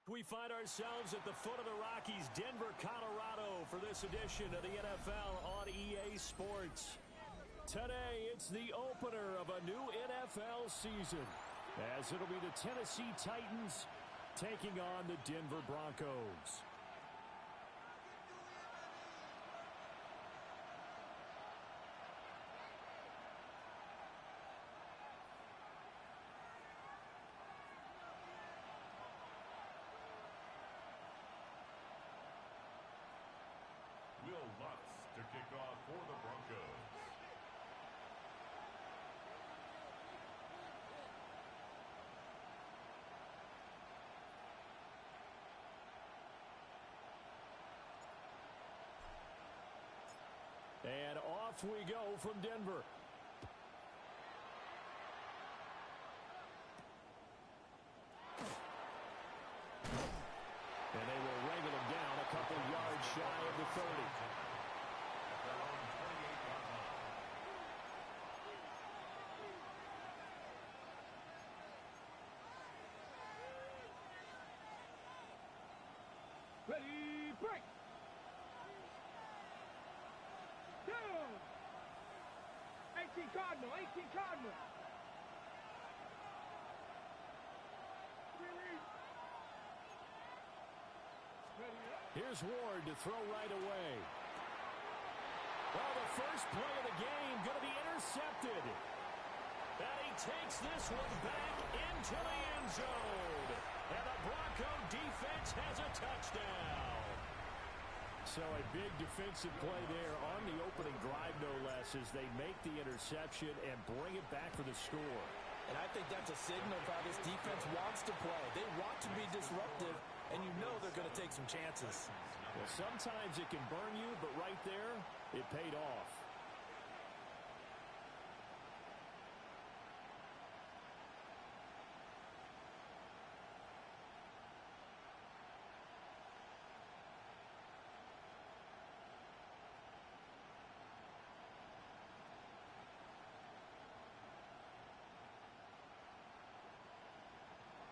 We find ourselves at the foot of the Rockies, Denver, Colorado, for this edition of the NFL on EA Sports. Today, it's the opener of a new NFL season, as it'll be the Tennessee Titans taking on the Denver Broncos. Will Lutz to kick off for the Broncos. And off we go from Denver. And they will wrangle him down a couple yards shy of the 30. Ready, break! Down! 18 Cardinal, 18 Cardinal! Here's Ward to throw right away. Well, the first play of the game going to be intercepted. And he takes this one back into the end zone. And the Bronco defense has a touchdown. So a big defensive play there on the opening drive, no less, as they make the interception and bring it back for the score. And I think that's a signal of how this defense wants to play. They want to be disruptive, and you know they're going to take some chances. Well, sometimes it can burn you, but right there, it paid off.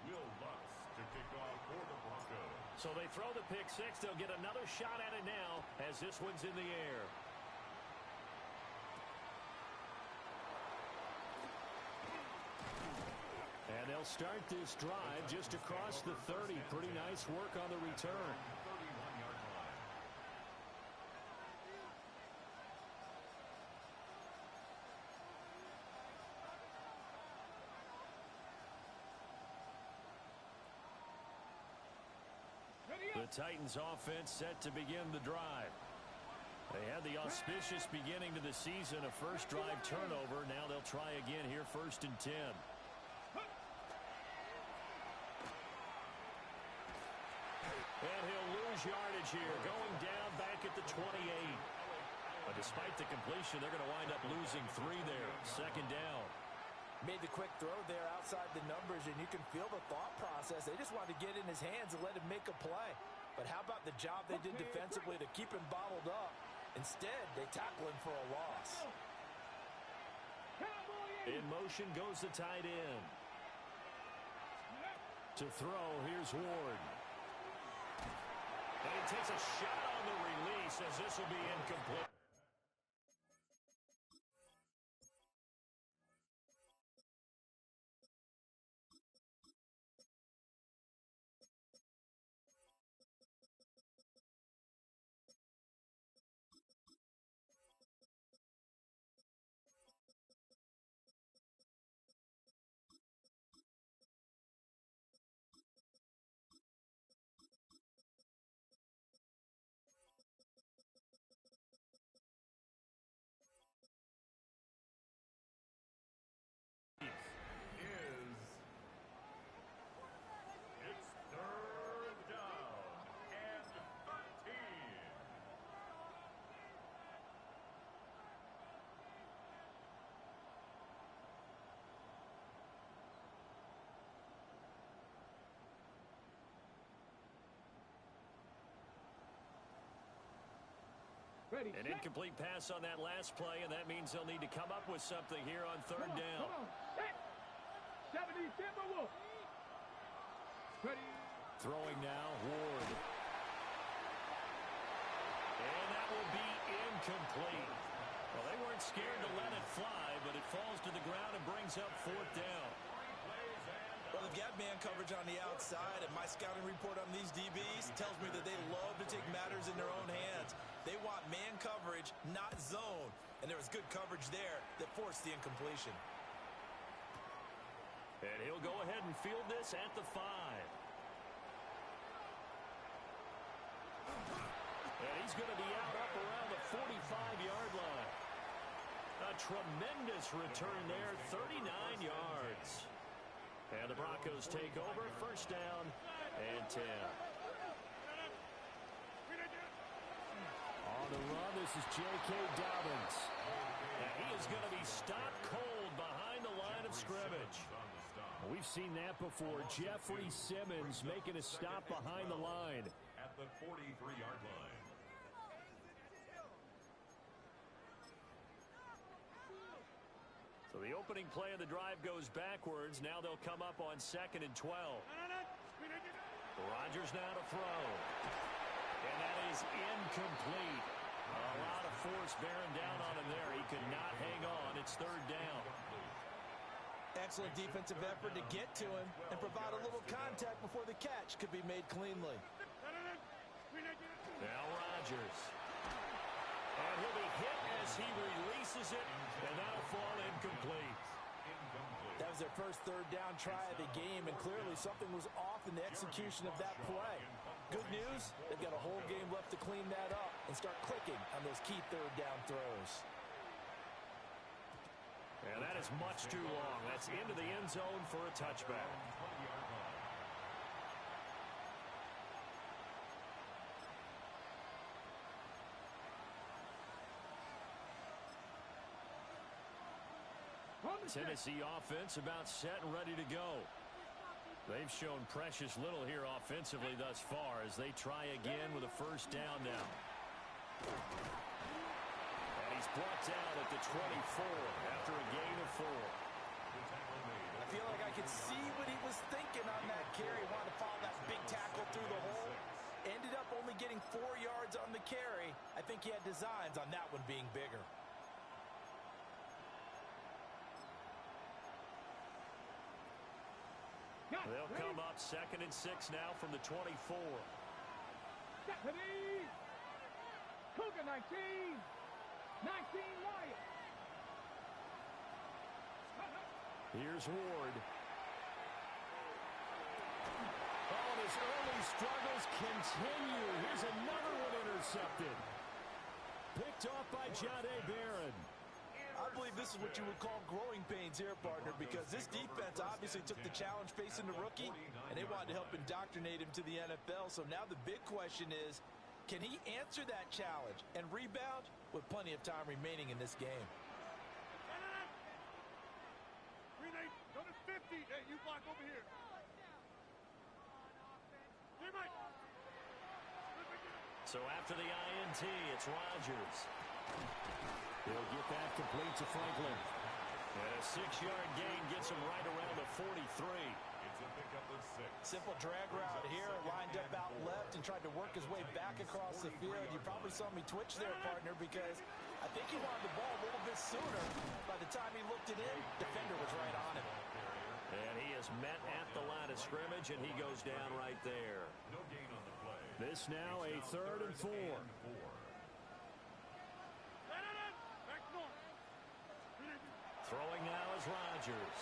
Will Lutz to kick off for the Broncos. So they throw the pick six. They'll get another shot at it now as this one's in the air. And they'll start this drive just across the 30. Pretty nice work on the return. 31-yard line. The Titans offense set to begin the drive. They had the auspicious beginning to the season, a first drive turnover. Now they'll try again here, 1st and 10. And he'll lose yardage here, going down back at the 28. But despite the completion, they're going to wind up losing 3 there. 2nd down. Made the quick throw there outside the numbers, and you can feel the thought process. They just wanted to get in his hands and let him make a play. But how about the job they did defensively to keep him bottled up? Instead, they tackle him for a loss. In motion goes the tight end. To throw, here's Ward. And he takes a shot on the release as this will be incomplete. It's 3rd down and 13. Ready, An set. incomplete pass on that last play, and that means they'll need to come up with something here on 3rd down. Come on, set. 70 Timberwolves. Ready. Throwing now, Ward. And that will be incomplete. Well, they weren't scared to let it fly, but it falls to the ground and brings up fourth down. Well, they've got man coverage on the outside, and my scouting report on these DBs tells me that they love to take matters in their own hands. They want man coverage, not zone. And there was good coverage there that forced the incompletion. And he'll go ahead and field this at the 5. And he's going to be out up around the 45-yard line. A tremendous return there, 39 yards. And the Broncos take over, first down and 10. On the run, this is J.K. Dobbins. And he is going to be stopped cold behind the line of scrimmage. We've seen that before. Jeffrey Simmons making a stop behind the line. At the 43-yard line. So the opening play of the drive goes backwards. Now they'll come up on 2nd and 12. Rodgers now to throw. And that is incomplete. A lot of force bearing down on him there. He could not hang on. It's third down. Excellent defensive effort to get to him and provide a little contact before the catch could be made cleanly. Now Rodgers. And he'll be hit as he releases it, and that'll fall incomplete. That was their first third down try of the game, and clearly something was off in the execution of that play. Good news, they've got a whole game left to clean that up and start clicking on those key third down throws. And that is much too long. That's into the end zone for a touchback. Tennessee offense about set and ready to go. They've shown precious little here offensively thus far as they try again with a first down now. And he's brought down at the 24 after a gain of 4. I feel like I could see what he was thinking on that carry. Wanted to follow that big tackle through the hole. Ended up only getting 4 yards on the carry. I think he had designs on that one being bigger. They'll come up 2nd and 6 now from the 24. Stephanie! Cougar 19! 19 Wyatt! Here's Ward. Oh, and his early struggles continue. Here's another one intercepted. Picked off by Jahdae Barron. I believe this is what you would call growing pains here, partner, because this defense obviously took the challenge facing the rookie, and they wanted to help indoctrinate him to the NFL. So now the big question is, can he answer that challenge and rebound with plenty of time remaining in this game? Go to 50. Hey, you block over here. So after the INT, it's Rodgers. He'll get that complete to Franklin. And a 6-yard gain gets him right around the 43. It's a pickup of 6. Simple drag route here, lined up out left and tried to work his way back across the field. You probably saw me twitch there, partner, because I think he wanted the ball a little bit sooner. By the time he looked it in, defender was right on him. And he is met at the line of scrimmage, and he goes down right there. No gain on the play. This now a 3rd and 4. Throwing now is Rodgers.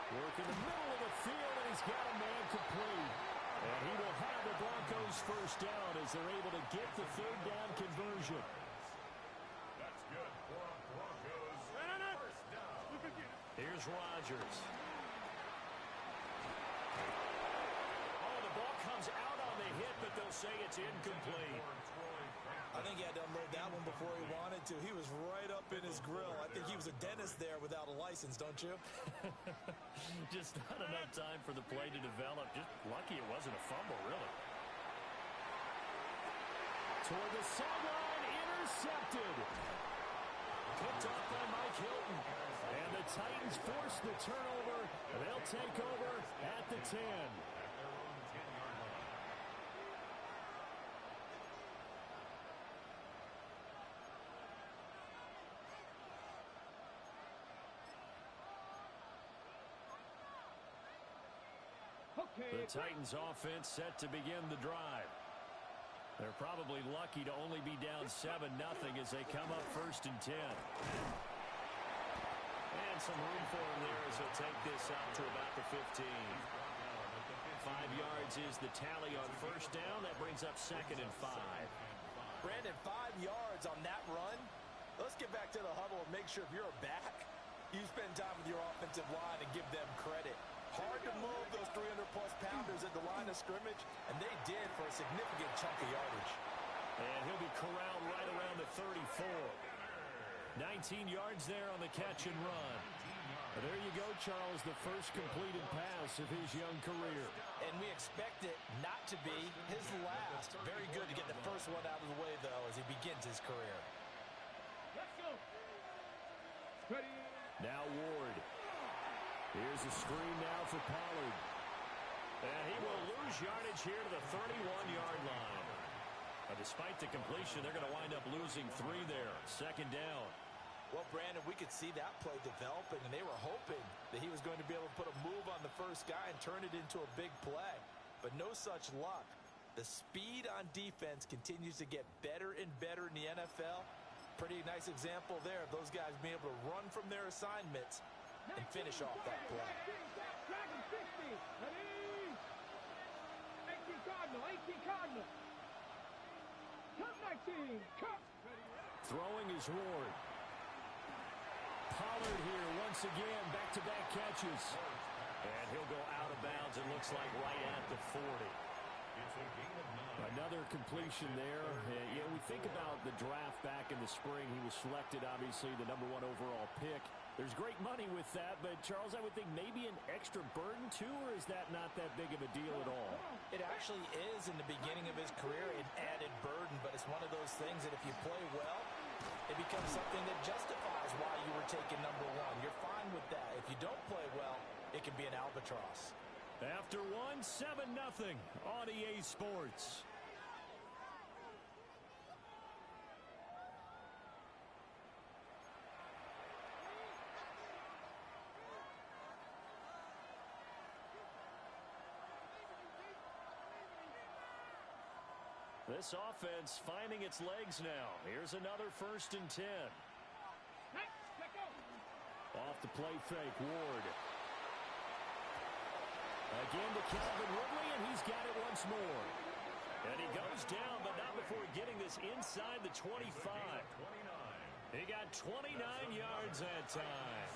Work in the middle of the field, and he's got a man complete. And he will have the Broncos first down as they're able to get the third down conversion. That's good for a Broncos first down. Here's Rodgers. Oh, the ball comes out on the hit, but they'll say it's incomplete. I think he had to unload that one before he wanted to. He was right up in his grill. I think he was a dentist there without a license, don't you? Just not enough time for the play to develop. Just lucky it wasn't a fumble, really. Toward the sideline, intercepted. Picked off by Mike Hilton. And the Titans force the turnover. They'll take over at the 10. The Titans offense set to begin the drive. They're probably lucky to only be down 7-0 as they come up 1st and 10. And some room for him there as he'll take this out to about the 15. 5 yards is the tally on 1st down. That brings up 2nd and 5. Brandon, 5 yards on that run. Let's get back to the huddle and make sure if you're a back, you spend time with your offensive line and give them credit. Hard to move those 300-plus pounders at the line of scrimmage, and they did for a significant chunk of yardage. And he'll be corralled right around the 34. 19 yards there on the catch and run. There you go, Charles, the first completed pass of his young career. And we expect it not to be his last. Very good to get the first one out of the way, though, as he begins his career. Let's go. Ready. Now Ward. Here's a screen now for Pollard. And he will lose yardage here to the 31-yard line. Despite the completion, they're going to wind up losing 3 there. 2nd down. Well, Brandon, we could see that play developing, and they were hoping that he was going to be able to put a move on the first guy and turn it into a big play. But no such luck. The speed on defense continues to get better and better in the NFL. Pretty nice example there of those guys being able to run from their assignments and finish off that play. 18 Cardinal. Cut 19. Cut. Throwing is Ward. Pollard here once again, back-to-back catches. And he'll go out of bounds, it looks like right at the 40. Another completion there. We think about the draft back in the spring. He was selected, obviously, the #1 overall pick. There's great money with that, but, Charles, I would think maybe an extra burden, too, or is that not that big of a deal at all? It actually is in the beginning of his career an added burden, but it's one of those things that if you play well, it becomes something that justifies why you were taken #1. You're fine with that. If you don't play well, it can be an albatross. After 7-0 on EA Sports. This offense finding its legs now. Here's another 1st and 10. Off the play fake, Ward. Again to Calvin Ridley, and he's got it once more. And he goes down, but not before getting this inside the 25. He got 29 yards that time.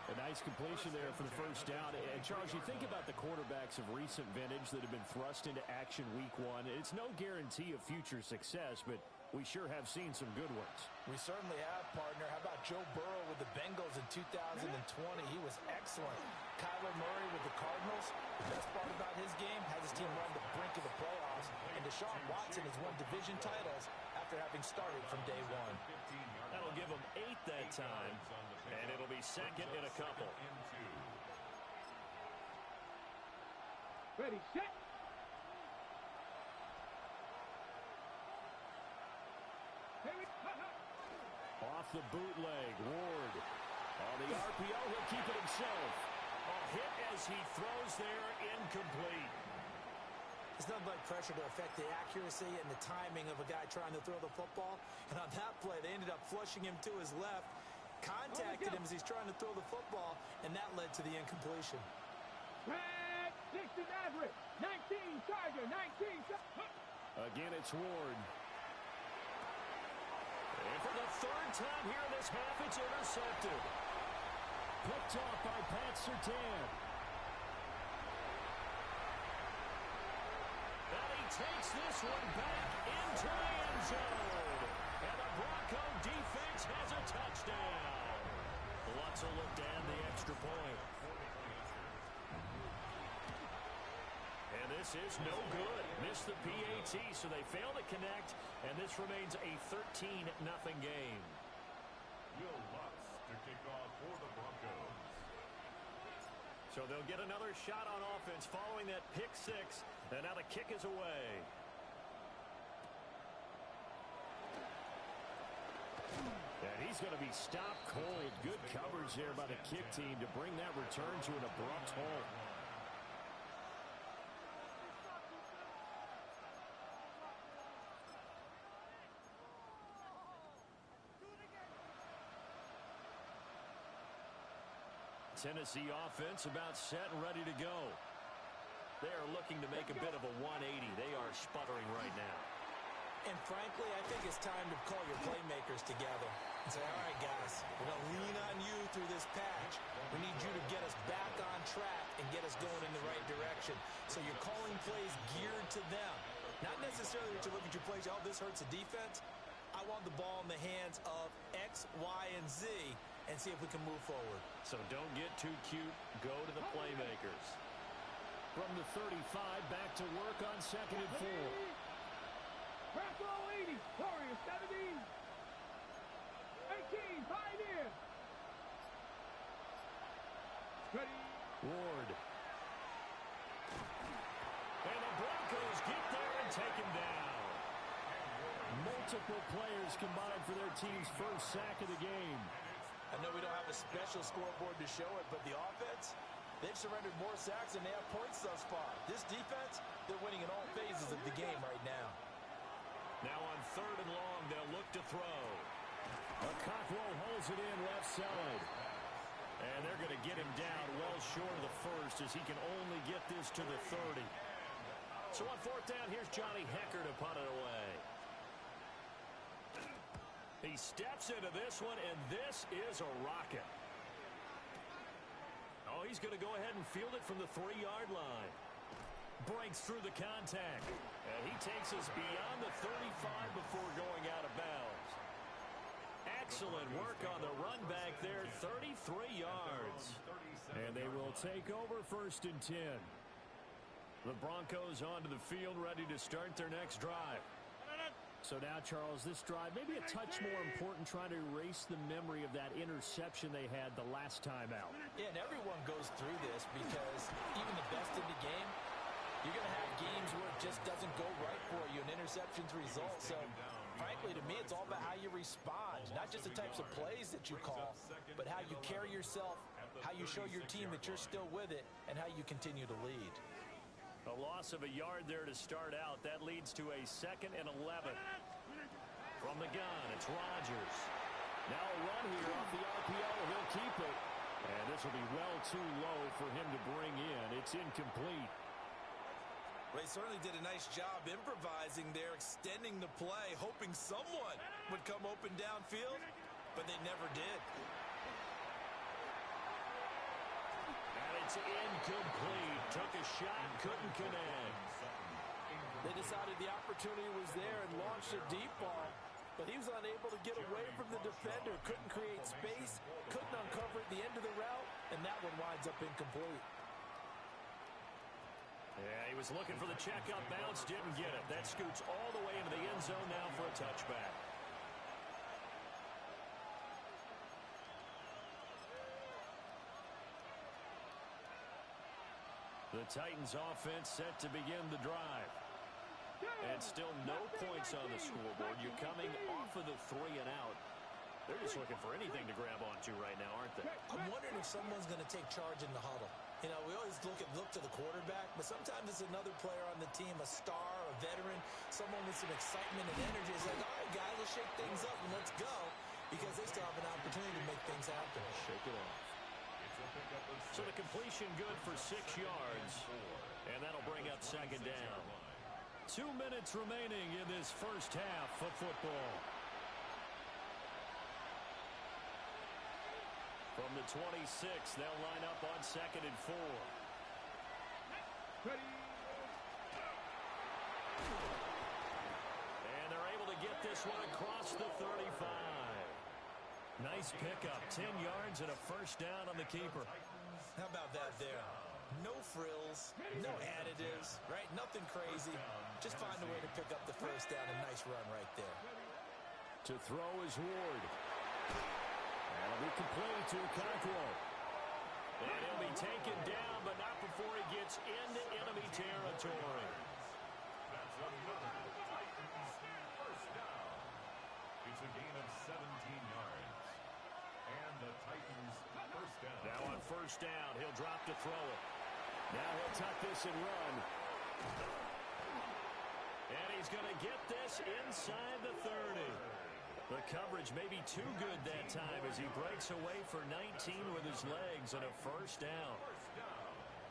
A nice completion there for the 1st down. And, Charles, you think about the quarterbacks of recent vintage that have been thrust into action week 1. It's no guarantee of future success, but we sure have seen some good ones. We certainly have, partner. How about Joe Burrow with the Bengals in 2020? He was excellent. Kyler Murray with the Cardinals. The best part about his game has his team run the brink of the playoffs. And Deshaun Watson has won division titles after having started from day 1. That'll give him 8 that time, and it'll be 2nd and a couple. Ready, set. Off the bootleg, Ward. On the RPO, he'll keep it himself. A hit as he throws there, incomplete. It's nothing like pressure to affect the accuracy and the timing of a guy trying to throw the football. And on that play, they ended up flushing him to his left, contacted him as he's trying to throw the football, and that led to the incompletion. Red, Dixon Maverick, 19 Tiger, 19. Again, it's Ward. And for the 3rd time here in this half, it's intercepted. Picked off by Pat Surtain. And he takes this one back into the end zone. And the Bronco defense has a touchdown. Lutzel looked down the extra point. And this is no good. Missed the PAT, so they fail to connect, and this remains a 13-0 game. Will Lutz to kick off for the Broncos. So they'll get another shot on offense following that pick 6, and now the kick is away. And he's going to be stopped cold. Good coverage there by the kick team to bring that return to an abrupt halt. Tennessee offense about set and ready to go. They are looking to make a bit of a 180. They are sputtering right now. And frankly, I think it's time to call your playmakers together and say, all right, guys, we're going to lean on you through this patch. We need you to get us back on track and get us going in the right direction. So you're calling plays geared to them. Not necessarily that you look at your plays, oh, this hurts the defense. I want the ball in the hands of X, Y, and Z and see if we can move forward. So don't get too cute. Go to the playmakers. From the 35, back to work on 2nd and 4. Press all 80. Warriors 17. 18. Pioneer. Ready. Ward. And the Broncos get there and take him down. Multiple players combined for their team's first sack of the game. I know we don't have a special scoreboard to show it, but the offense, they've surrendered more sacks than they have points thus far. This defense, they're winning in all phases of the game right now. Now on 3rd and long, they'll look to throw. Cockrell holds it in left side. And they're going to get him down well short of the first as he can only get this to the 30. So on 4th down, here's Johnny Hekker to punt it away. He steps into this one, and this is a rocket. Oh, he's going to go ahead and field it from the 3-yard line. Breaks through the contact. And he takes us beyond the 35 before going out of bounds. Excellent work on the run back there, 33 yards. And they will take over 1st and 10. The Broncos onto the field, ready to start their next drive. So now, Charles, this drive maybe a touch more important, trying to erase the memory of that interception they had the last time out. Yeah, and everyone goes through this because even the best in the game, you're going to have games where it just doesn't go right for you, and interceptions result. So, frankly, to me, it's all about how you respond, not just the types of plays that you call, but how you carry yourself, how you show your team that you're still with it, and how you continue to lead. A loss of a yard there to start out. That leads to a 2nd and 11. From the gun, it's Rodgers. Now a run here off the RPO. He'll keep it. And this will be well too low for him to bring in. It's incomplete. They certainly did a nice job improvising there, extending the play, hoping someone would come open downfield, but they never did. And it's incomplete. Took a shot, couldn't connect. They decided the opportunity was there and launched a deep ball, but he was unable to get away from the defender, couldn't create space, couldn't uncover at the end of the route, and that one winds up incomplete. Yeah, he was looking for the check-up bounce, didn't get it. That scoots all the way into the end zone now for a touchback. The Titans offense set to begin the drive. And still no points on the scoreboard. You're coming off of the 3 and out. They're just looking for anything to grab onto right now, aren't they? I'm wondering if someone's going to take charge in the huddle. You know, we always look to the quarterback, but sometimes it's another player on the team, a star, a veteran, someone with some excitement and energy. It's like, all right, guys, let's shake things up and let's go, because they still have an opportunity to make things happen. Shake it off. So the completion good for 6 yards, and that'll bring up 2nd down. 2 minutes remaining in this first half of football. From the 26, they'll line up on 2nd and 4. Ready. And they're able to get this one across the 35. Nice pickup, 10 yards and a first down on the keeper. How about that there? No frills, no additives, right? Nothing crazy. Just find a way to pick up the first down. A nice run right there. To throw is Ward. That'll be complete to Cockrell. And he'll be taken down, but not before he gets into enemy territory. That's another Titans first down. It's a gain of 17 yards. And the Titans first down. Now on first down, he'll drop to throw it. Now he'll tuck this and run. And he's going to get this inside the 30. The coverage may be too good that time as he breaks away for 19 with his legs and a first down.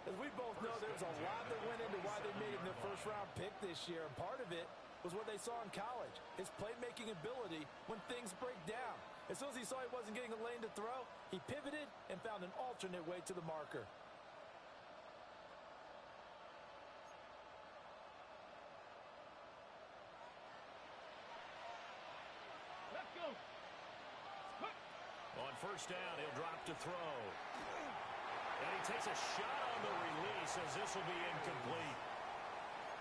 As we both know, there's a lot that went into why they made him their first-round pick this year. And part of it was what they saw in college, his playmaking ability when things break down. As soon as he saw he wasn't getting a lane to throw, he pivoted and found an alternate way to the marker. Let's go. On first down, he'll drop to throw. And he takes a shot on the release as this will be incomplete.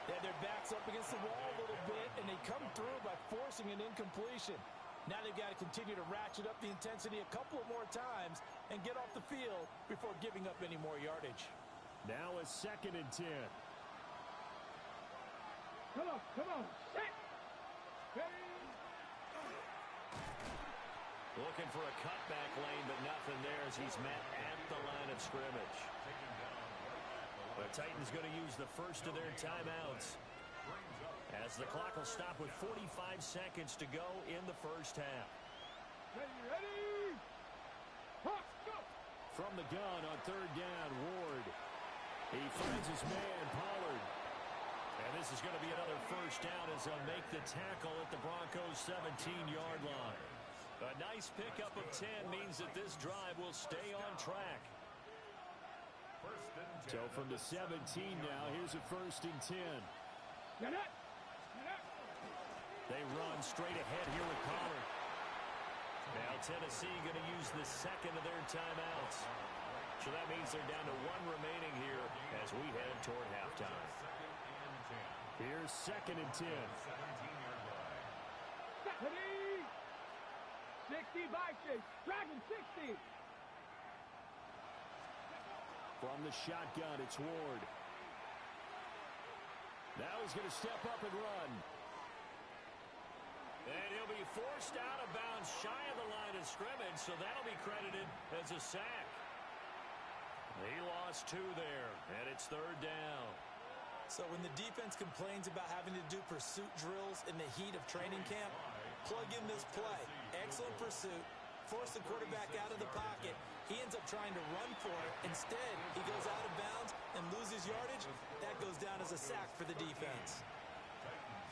They had their backs up against the wall a little bit, and they come through by forcing an incompletion. Now they've got to continue to ratchet up the intensity a couple of more times and get off the field before giving up any more yardage. Now a 2nd and 10. Come on. Set. Ready. Looking for a cutback lane, but nothing there as he's met at the line of scrimmage. The Titans going to use the first of their timeouts as the clock will stop with 45 seconds to go in the first half. Ready. Hawk, go. From the gun on 3rd down, Ward. He finds his man, Pollard. And this is going to be another first down as they'll make the tackle at the Broncos' 17-yard line. A nice pickup of 10 means that this drive will stay on track. So from the 17 now, here's a 1st and 10. They run straight ahead here with Pollard. Now Tennessee going to use the 2nd of their timeouts. So that means they're down to 1 remaining here as we head toward halftime. Here's 2nd and 10. 60 by 6. Dragon 60. From the shotgun, it's Ward. Now he's going to step up and run. And he'll be forced out of bounds shy of the line of scrimmage, so that'll be credited as a sack. He lost 2 there, and it's 3rd down. So when the defense complains about having to do pursuit drills in the heat of training camp, plug in this play. Excellent pursuit. Force the quarterback out of the pocket. He ends up trying to run for it. Instead, he goes out of bounds and loses yardage. That goes down as a sack for the defense.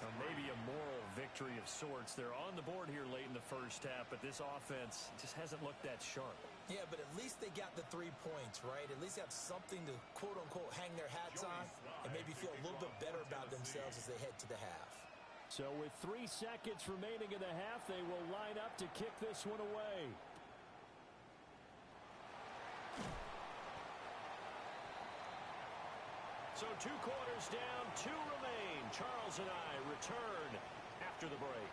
Well, maybe a moral victory of sorts. They're on the board here late in the first half, but this offense just hasn't looked that sharp. Yeah, but at least they got the 3 points, right? At least have something to, quote-unquote, hang their hats on and maybe feel a little bit better about themselves as they head to the half. So with 3 seconds remaining in the half, they will line up to kick this one away. So 2 quarters down, 2 remain. Charles and I return after the break.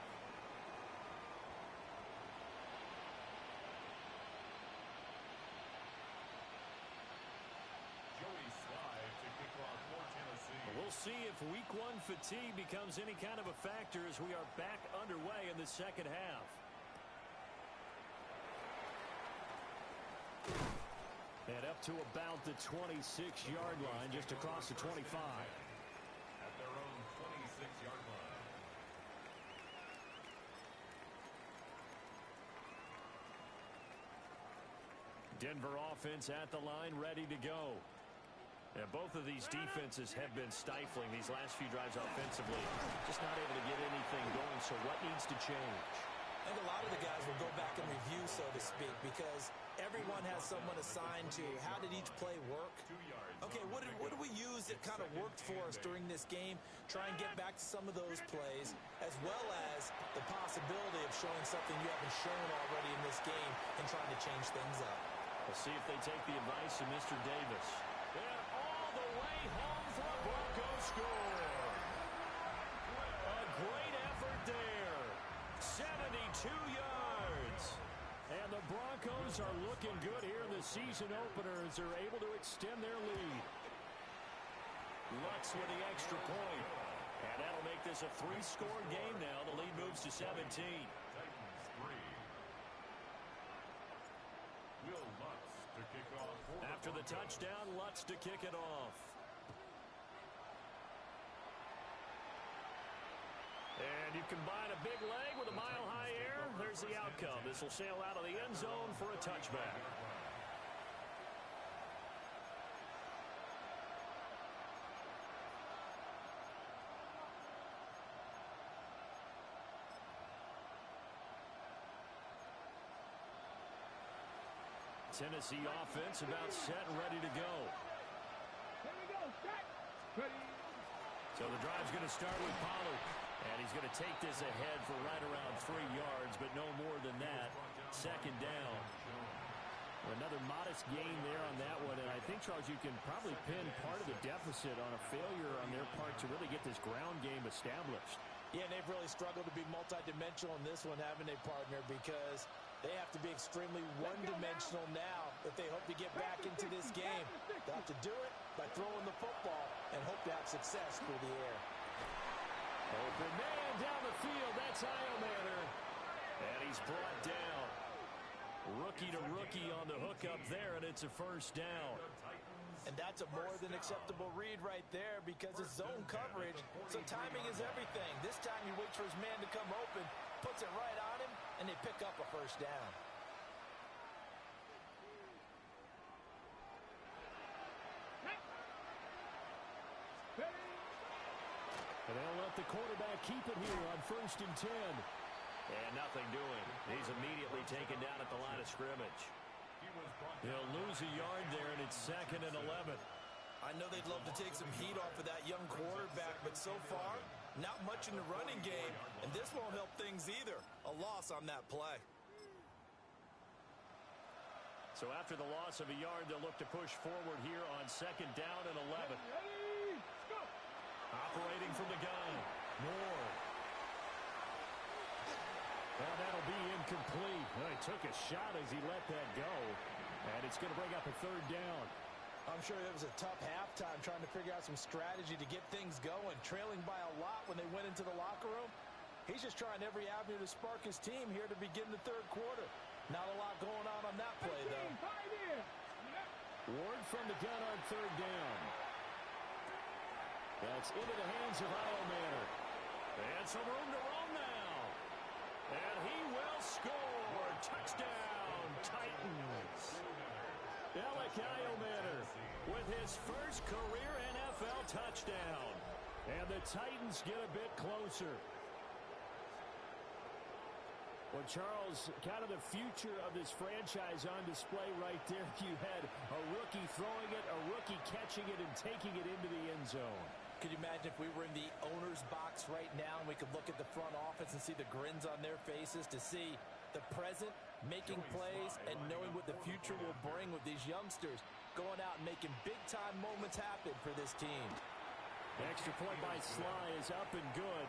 Joey Slye to kick off for Tennessee. We'll see if week 1 fatigue becomes any kind of a factor as we are back underway in the second half. And up to about the 26-yard line, just across the 25. At their own 26-yard line. Denver offense at the line, ready to go. And both of these defenses have been stifling these last few drives offensively. Just not able to get anything going, so what needs to change? I think a lot of the guys will go back and review, so to speak, because everyone has someone assigned to how did each play work. Okay, what did we use that kind of worked for us during this game? Try and get back to some of those plays, as well as the possibility of showing something you haven't shown already in this game and trying to change things up. We'll see if they take the advice of Mr. Davis. And all the way home for a Broncos score. A great effort there. 72 yards. And the Broncos are looking good here in the season opener as they're able to extend their lead. Lutz with the extra point. And that'll make this a 3-score game now. The lead moves to 17. Titans 3. Will Lutz to kick off for After the touchdown, Lutz to kick it off. And you combine a big leg with a mile-high air, there's here's the outcome. This will sail out of the end zone for a touchback. Tennessee offense about set and ready to go. Here we go. Set. Ready. So the drive's going to start with Pollard. And he's going to take this ahead for right around 3 yards, but no more than that. Second down. Another modest gain there on that one. And I think, Charles, you can probably pin part of the deficit on a failure on their part to really get this ground game established. Yeah, and they've really struggled to be multidimensional in this one, haven't they, partner? Because they have to be extremely one-dimensional now if they hope to get back into this game. They'll have to do it by throwing the football and hope to have success through the air. Open man down the field. That's Iomanner. And he's brought down. Rookie to rookie on the hook up there, and it's a first down. And that's a more than acceptable read right there because it's zone coverage, so timing is everything. This time he waits for his man to come open, puts it right on him, and they pick up a first down. And they'll let the quarterback keep it here on 1st and 10. And nothing doing. He's immediately taken down at the line of scrimmage. He'll lose a yard there, and it's 2nd and 11. I know they'd love to take some heat off of that young quarterback, but so far, not much in the running game, and this won't help things either. A loss on that play. So after the loss of a yard, they'll look to push forward here on 2nd down and 11. Ready. Go. Operating from the gun. Moore. Well, that'll be incomplete. Well, he took a shot as he let that go. And it's going to bring up a 3rd down. I'm sure it was a tough halftime trying to figure out some strategy to get things going. Trailing by a lot when they went into the locker room. He's just trying every avenue to spark his team here to begin the 3rd quarter. Not a lot going on that play, though. Ward from the gun on 3rd down. That's into the hands of Iomanner. And some room to roam now. And he will score. Touchdown, Titans. Alec Iomanner with his first career NFL touchdown. And the Titans get a bit closer. Well, Charles, kind of the future of this franchise on display right there. You had a rookie throwing it, a rookie catching it, and taking it into the end zone. Could you imagine if we were in the owner's box right now and we could look at the front office and see the grins on their faces to see the present making plays and knowing what the future will bring with these youngsters going out and making big-time moments happen for this team. Extra point by Sly is up and good.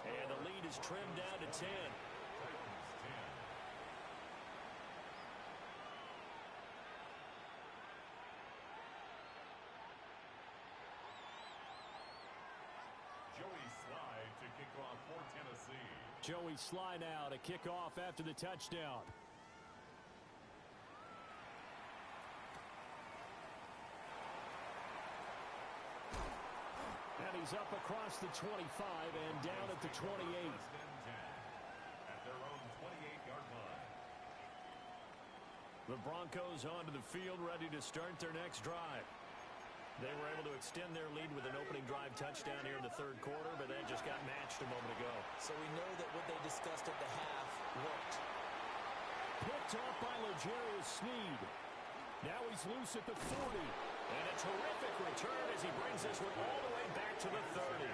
And the lead is trimmed down to 10. Joey Sly now to kick off after the touchdown. And he's up across the 25 and down at the 28. At their own 28-yard line. The Broncos onto the field, ready to start their next drive. They were able to extend their lead with an opening drive touchdown here in the 3rd quarter, but that just got matched a moment ago. So we know that what they discussed at the half worked. Picked off by L'Jarius Sneed. Now he's loose at the 40. And a terrific return as he brings this one all the way back to the 30.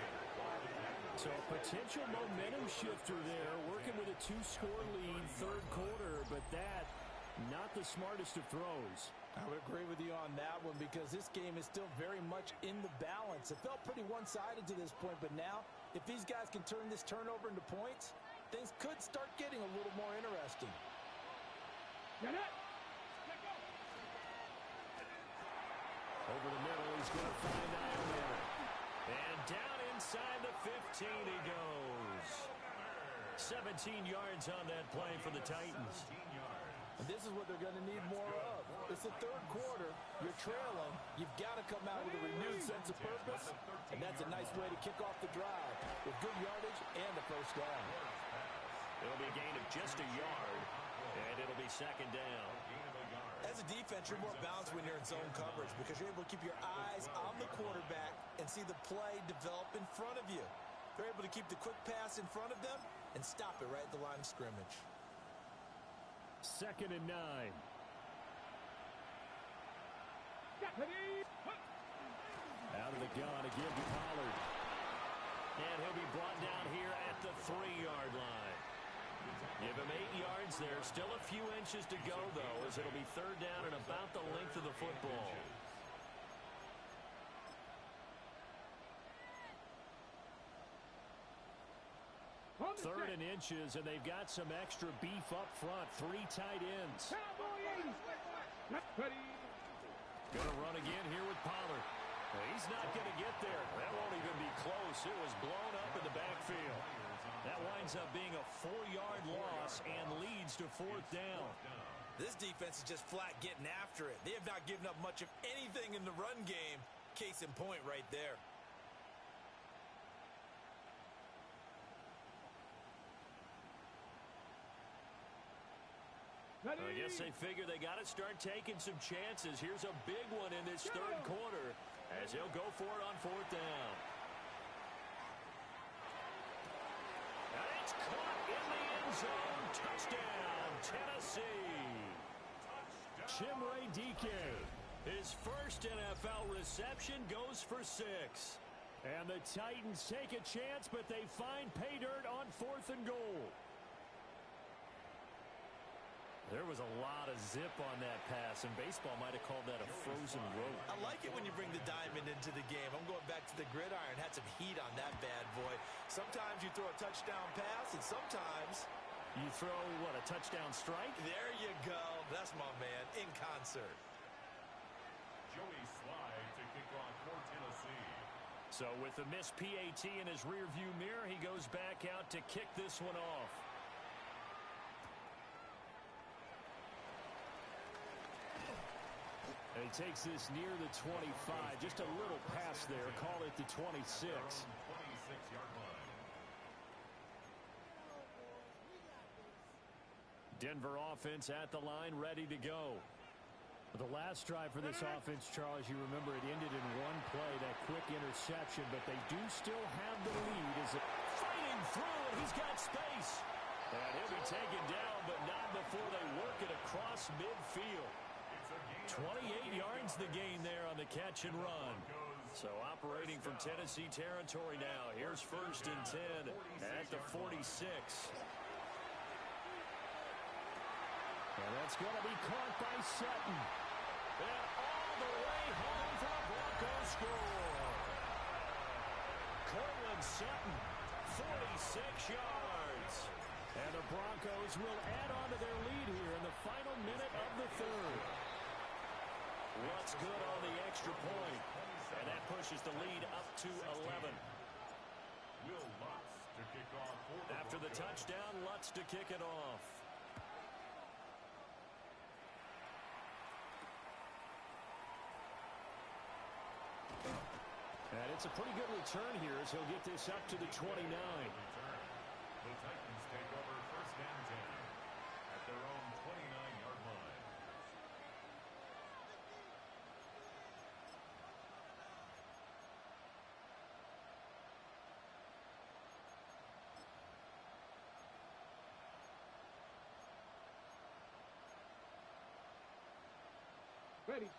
So a potential momentum shifter there, working with a 2-score lead, 3rd quarter, but that not the smartest of throws. I would agree with you on that one because this game is still very much in the balance. It felt pretty one-sided to this point, but now if these guys can turn this turnover into points, things could start getting a little more interesting. Get it. Over the middle, he's going to find Iomanner. And down inside the 15 he goes. 17 yards on that play for the Titans. And this is what they're going to need more of. It's the 3rd quarter. You're trailing. You've got to come out with a renewed sense of purpose. And that's a nice way to kick off the drive with good yardage and a first down. It'll be a gain of just a yard, and it'll be second down. As a defense, you're more balanced when you're in zone coverage because you're able to keep your eyes on the quarterback and see the play develop in front of you. They're able to keep the quick pass in front of them and stop it right at the line of scrimmage. 2nd and 9. Out of the gun again to Pollard. And he'll be brought down here at the 3-yard line. Give him 8 yards there. Still a few inches to go, though, as it'll be 3rd down and about the length of the football. Third and inches, and they've got some extra beef up front. 3 tight ends. Gonna run again here with Pollard. He's not going to get there. That won't even be close. It was blown up in the backfield. That winds up being a 4-yard loss and leads to 4th down. This defense is just flat getting after it. They have not given up much of anything in the run game. Case in point right there. I guess they figure they got to start taking some chances. Here's a big one in this 3rd quarter as he'll go for it on 4th down. And it's caught in the end zone. Touchdown, Tennessee. Chimere Dike. His first NFL reception goes for 6. And the Titans take a chance, but they find pay dirt on 4th and goal. There was a lot of zip on that pass, and baseball might have called that a frozen rope. I like it when you bring the diamond into the game. I'm going back to the gridiron. Had some heat on that bad boy. Sometimes you throw a touchdown pass, and sometimes you throw, what, a touchdown strike? There you go. That's my man, in concert. Joey Slye to kick off for Tennessee. So with the missed PAT in his rearview mirror, he goes back out to kick this one off. And he takes this near the 25. Just a little pass there. Call it the 26. 26-yard line. Denver offense at the line, ready to go. The last drive for this offense, Charles, you remember it ended in one play, that quick interception, but they do still have the lead. Is it fighting through, and he's got space. And he'll be taken down, but not before they work it across midfield. 28 yards the gain there on the catch and run. So operating from Tennessee territory now. Here's 1st and 10 at the 46. And that's going to be caught by Sutton. And all the way home for the Broncos score. Cortland Sutton, 46 yards. And the Broncos will add on to their lead here in the final minute of the 3rd. Lutz good on the extra point, and that pushes the lead up to 11. Will Lutz to kick off for the After the touchdown, Lutz to kick it off. And it's a pretty good return here as he'll get this up to the 29. The Titans take over 1st and 10 at their own 29-yard line.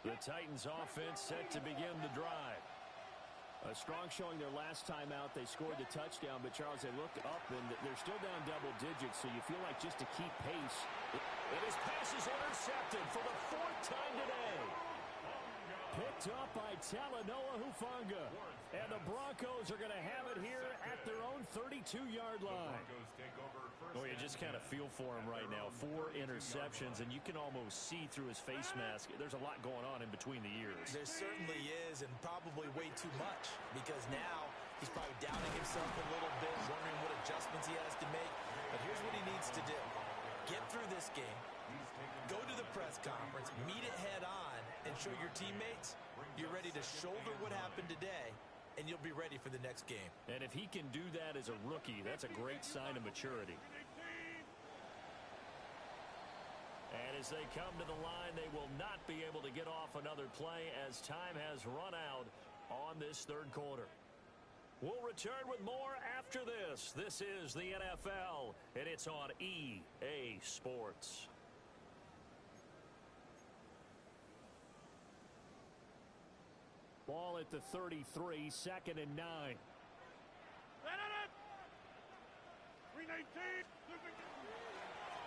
The Titans offense set to begin the drive. A strong showing their last time out. They scored the touchdown, but Charles, they look up and they're still down double digits, so you feel like just to keep pace. And his pass is intercepted for the 4th time today. Picked up by Talanoa Hufanga. And the Broncos are going to have it here at their own 32-yard line. Oh, you just kind of feel for him right now. 4 interceptions, and you can almost see through his face mask. There's a lot going on in between the ears. There certainly is, and probably way too much, because now he's probably doubting himself a little bit, wondering what adjustments he has to make. But here's what he needs to do. Get through this game, go to the press conference, meet it head on, and show your teammates you're ready to shoulder what happened today, and you'll be ready for the next game. And if he can do that as a rookie, that's a great sign of maturity. as they come to the line. They will not be able to get off another play as time has run out on this third quarter. We'll return with more after this. This is the NFL, and it's on EA Sports. Ball at the 33, 2nd and 9.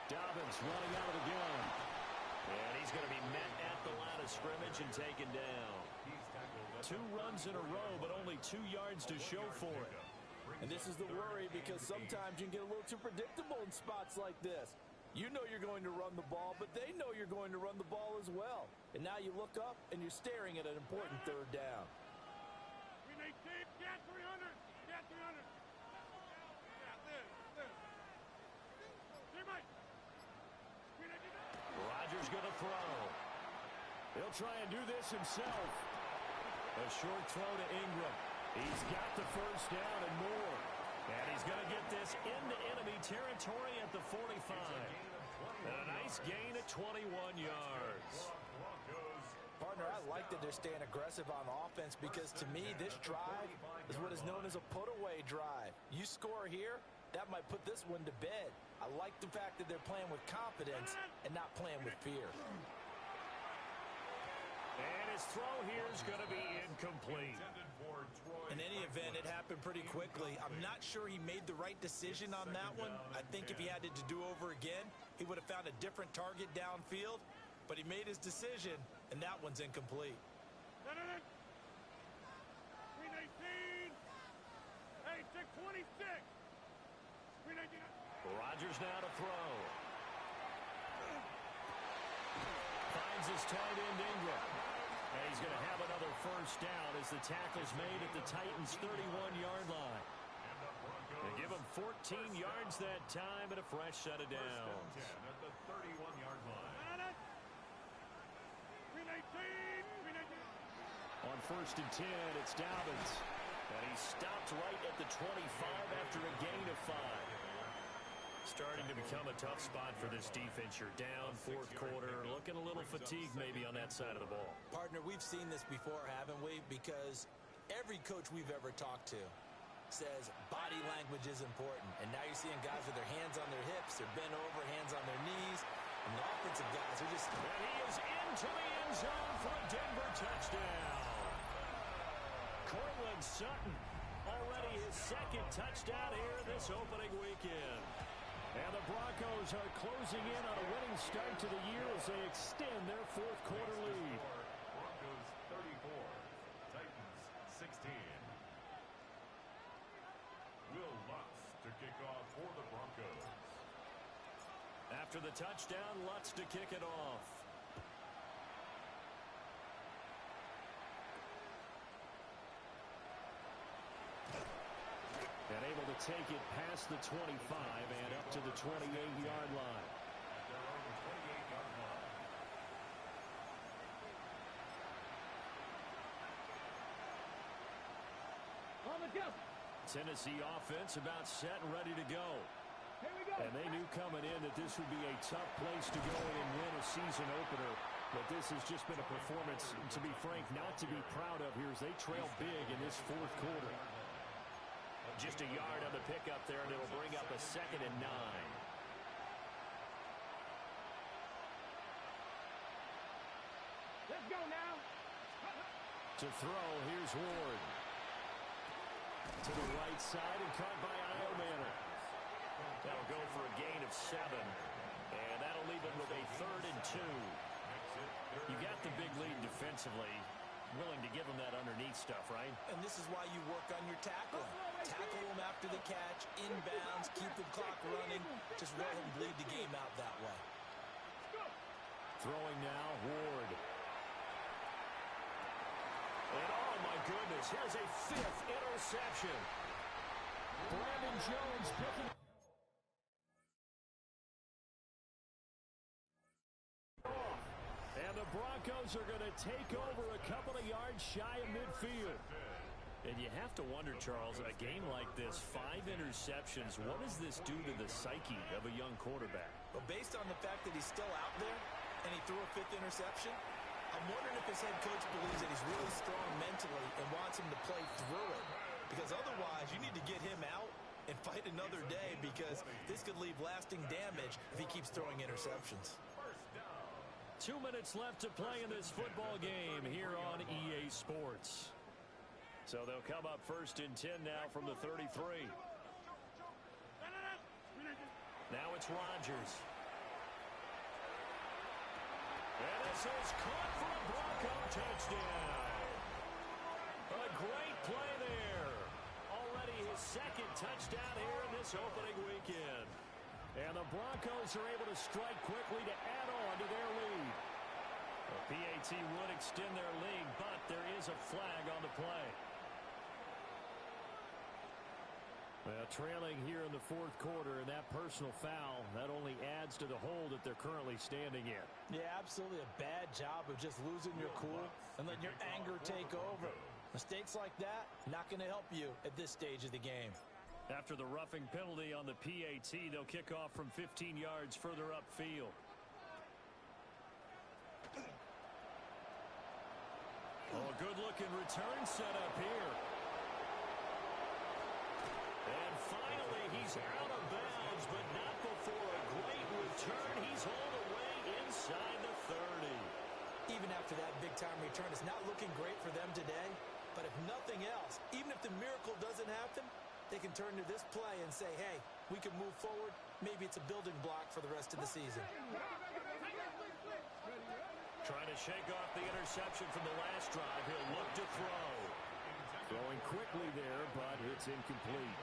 Dobbins running out of the gun. And he's going to be met at the line of scrimmage and taken down. 2 runs in a row, but only 2 yards to show for it. And this is the worry, because sometimes you can get a little too predictable in spots like this. You know you're going to run the ball, but they know you're going to run the ball as well. And now you look up, and you're staring at an important third down. Get 300. Get 300. Yeah, this. Rodgers going to throw. He'll try and do this himself. A short throw to Ingram. He's got the first down and more. And he's going to get this into enemy territory at the 45. And a nice gain at 21 yards. Partner, I like that they're staying aggressive on offense, because to me, this drive is what is known as a put-away drive. You score here, that might put this one to bed. I like the fact that they're playing with confidence and not playing with fear. And his throw here is going to be incomplete. In any event, it happened pretty quickly. I'm not sure he made the right decision on that one. I think if he had it to do over again, he would have found a different target downfield. But he made his decision, and that one's incomplete. 318. Hey, 626. 319. Rodgers now to throw. Finds his tight end Ingram. And he's going to have another first down as the tackle's made at the Titans' 31-yard line. They give him 14 yards that time and a fresh set of downs. At the 31-yard line. On 1st and 10, it's Dobbins. And he stopped right at the 25 after a gain of 5. Starting to become a tough spot for this defense. You're down 4th quarter, looking a little fatigued maybe on that side of the ball. Partner, we've seen this before, haven't we? Because every coach we've ever talked to says body language is important. And now you're seeing guys with their hands on their hips, they're bent over, hands on their knees. And the offensive guys are just... And he is into the end zone for a Denver touchdown. Courtland Sutton, already his 2nd touchdown here this opening weekend. And the Broncos are closing in on a winning start to the year as they extend their 4th quarter lead. Broncos 34, Titans 16. Will Lutz to kick off for the Broncos. After the touchdown, Lutz to kick it off. And able to take it past the 25 and up to the 28-yard line. At their own 28-yard line. On the jump. Tennessee offense about set and ready to go. Here we go. And they knew coming in that this would be a tough place to go in and win a season opener. But this has just been a performance, to be frank, not to be proud of here as they trail big in this 4th quarter. Just a yard on the pickup there, and it'll bring up a 2nd and 9. Let's go now. To throw, here's Ward. To the right side and caught by Iomanner. That'll go for a gain of 7. And that'll leave it with a 3rd and 2. You got the big lead defensively. Willing to give them that underneath stuff, right? And this is why you work on your tackling. Tackle them after the catch, inbounds, keep the clock running. Just let him bleed the game out that way. Throwing now, Ward. And oh my goodness, here's a 5th interception. Brandon Jones picking off. And the Broncos are going to take over a couple of yards shy of midfield. And you have to wonder, Charles, in a game like this, 5 interceptions, what does this do to the psyche of a young quarterback? But based on the fact that he's still out there, and he threw a 5th interception. I'm wondering if his head coach believes that he's really strong mentally and wants him to play through it. Because otherwise, you need to get him out and fight another day, because this could leave lasting damage if he keeps throwing interceptions. 2 minutes left to play in this football game here on EA Sports. So they'll come up 1st and 10 now from the 33. Now it's Rodgers. And this is caught for a Bronco touchdown. A great play there. Already his 2nd touchdown here in this opening weekend. And the Broncos are able to strike quickly to add on to their lead. The PAT would extend their lead, but there is a flag on the play. Well, trailing here in the 4th quarter, and that personal foul, that only adds to the hole that they're currently standing in. Yeah, absolutely a bad job of just losing your cool and letting your anger take over. Mistakes like that, not going to help you at this stage of the game. After the roughing penalty on the PAT, they'll kick off from 15 yards further upfield. Oh, good-looking return set up here. And finally, he's out of bounds, but not before a great return. He's hauled away inside the 30. Even after that big-time return, it's not looking great for them today. But if nothing else, even if the miracle doesn't happen, they can turn to this play and say, hey, we can move forward. Maybe it's a building block for the rest of the season. Trying to shake off the interception from the last drive. He'll look to throw. Throwing quickly there, but it's incomplete.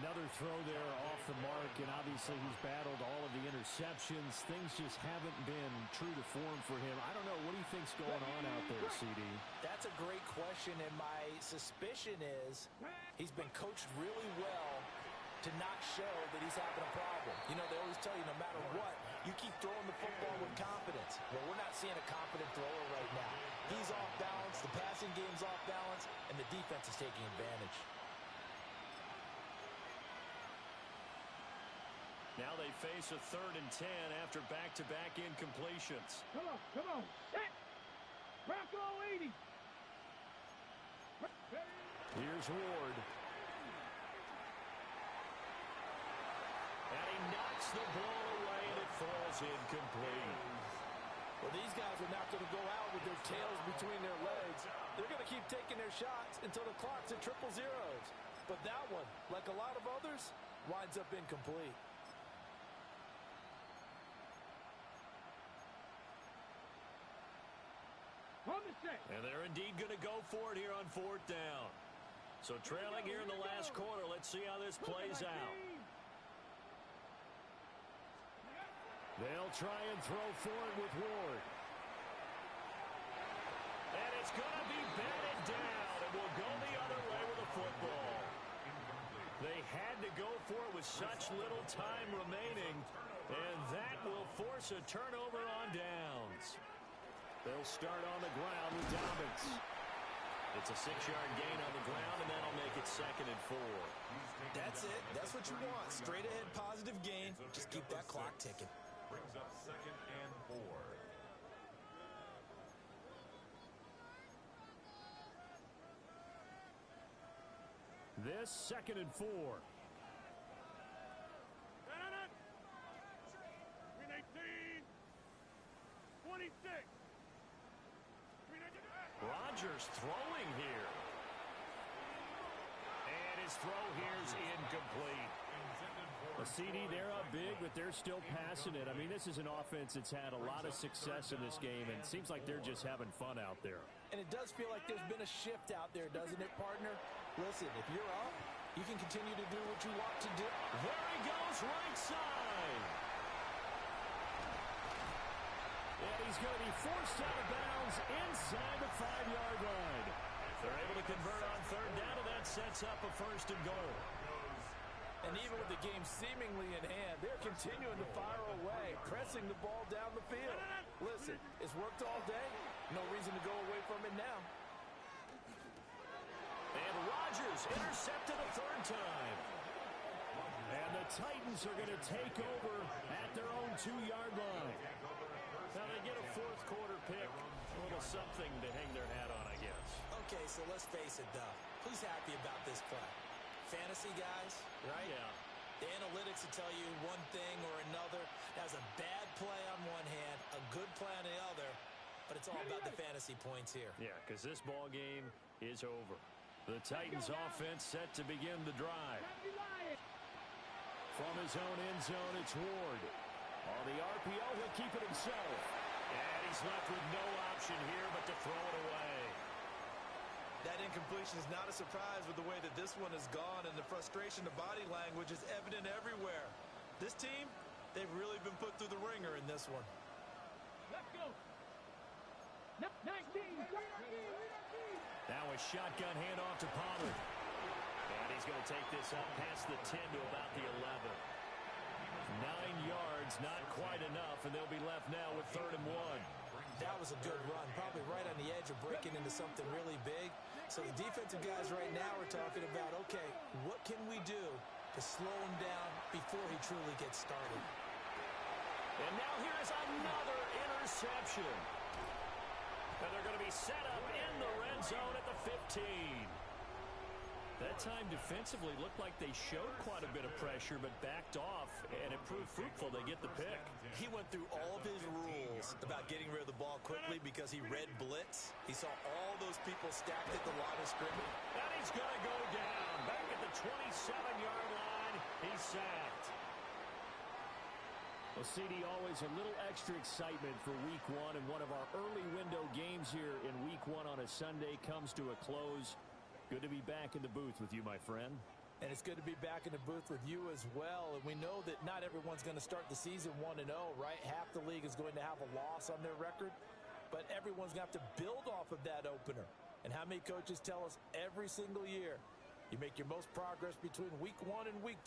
Another throw there off the mark, and obviously he's battled all of the interceptions. Things just haven't been true to form for him. I don't know. What do you think's going on out there, CD? That's a great question, and my suspicion is he's been coached really well to not show that he's having a problem. You know, they always tell you no matter what, you keep throwing the football with confidence. Well, we're not seeing a confident thrower right now. He's off balance, the passing game's off balance, and the defense is taking advantage. Now they face a 3rd and 10 after back-to-back incompletions. Come on. Set. Bronco 80. Here's Ward. And he knocks the ball away, and it falls incomplete. Well, these guys are not going to go out with their tails between their legs. They're going to keep taking their shots until the clock's at 000. But that one, like a lot of others, winds up incomplete. And they're indeed going to go for it here on 4th down. So trailing here in the last quarter, let's see how this plays out. They'll try and throw for it with Ward. And it's going to be batted down, and will go the other way with the football. They had to go for it with such little time remaining, and that will force a turnover on downs. They'll start on the ground with Dobbins. It's a 6-yard gain on the ground, and that'll make it 2nd and 4. That's it. That's what you want. Straight ahead positive gain. Just keep that clock ticking. Brings up 2nd and 4. This 2nd and 4. 26. Rodgers throwing here. And his throw here's incomplete. A CD, they're up big, but they're still passing it. I mean, this is an offense that's had a lot of success in this game, and it seems like they're just having fun out there. And it does feel like there's been a shift out there, doesn't it, partner? Listen, if you're up, you can continue to do what you want to do. There he goes, right side. And he's going to be forced out of bounds inside the 5-yard line. They're able to convert on 3rd down, and that sets up a 1st and goal. And even with the game seemingly in hand, they're continuing to fire away, pressing the ball down the field. Listen, it's worked all day. No reason to go away from it now. And Rodgers intercepted a 3rd time. And the Titans are going to take over at their own 2-yard line. Now they get a fourth quarter pick. A little something to hang their hat on, I guess. Okay, so let's face it, though. Who's happy about this play? Fantasy guys, right? Yeah. The analytics will tell you one thing or another. That's a bad play on one hand, a good play on the other, but it's all about the fantasy points here. Yeah, because this ball game is over. The Titans offense set to begin the drive. From his own end zone, it's Ward. On the RPO, he'll keep it himself. And he's left with no option here but to throw it away. That incompletion is not a surprise with the way that this one has gone, and the frustration, the body language is evident everywhere. This team, they've really been put through the ringer in this one. Let's go. 19. Now a shotgun handoff to Pollard. And he's going to take this up past the 10 to about the 11. 9 yards, not quite enough, and they'll be left now with 3rd and 1. That was a good run, probably right on the edge of breaking into something really big. So the defensive guys right now are talking about, okay, what can we do to slow him down before he truly gets started? And now here's another interception. And they're going to be set up in the red zone at the 15. That time defensively looked like they showed quite a bit of pressure but backed off, and it proved fruitful. They get the pick. He went through all of his rules about getting rid of the ball quickly because he read blitz. He saw all those people stacked at the line of scrimmage. And he's going to go down. Back at the 27-yard line, he's sacked. Well, CD, always a little extra excitement for Week 1, and one of our early window games here in Week 1 on a Sunday comes to a close. Good to be back in the booth with you, my friend. And it's good to be back in the booth with you as well. And we know that not everyone's going to start the season 1-0, right? Half the league is going to have a loss on their record. But everyone's going to have to build off of that opener. And how many coaches tell us every single year, you make your most progress between Week 1 and Week 2.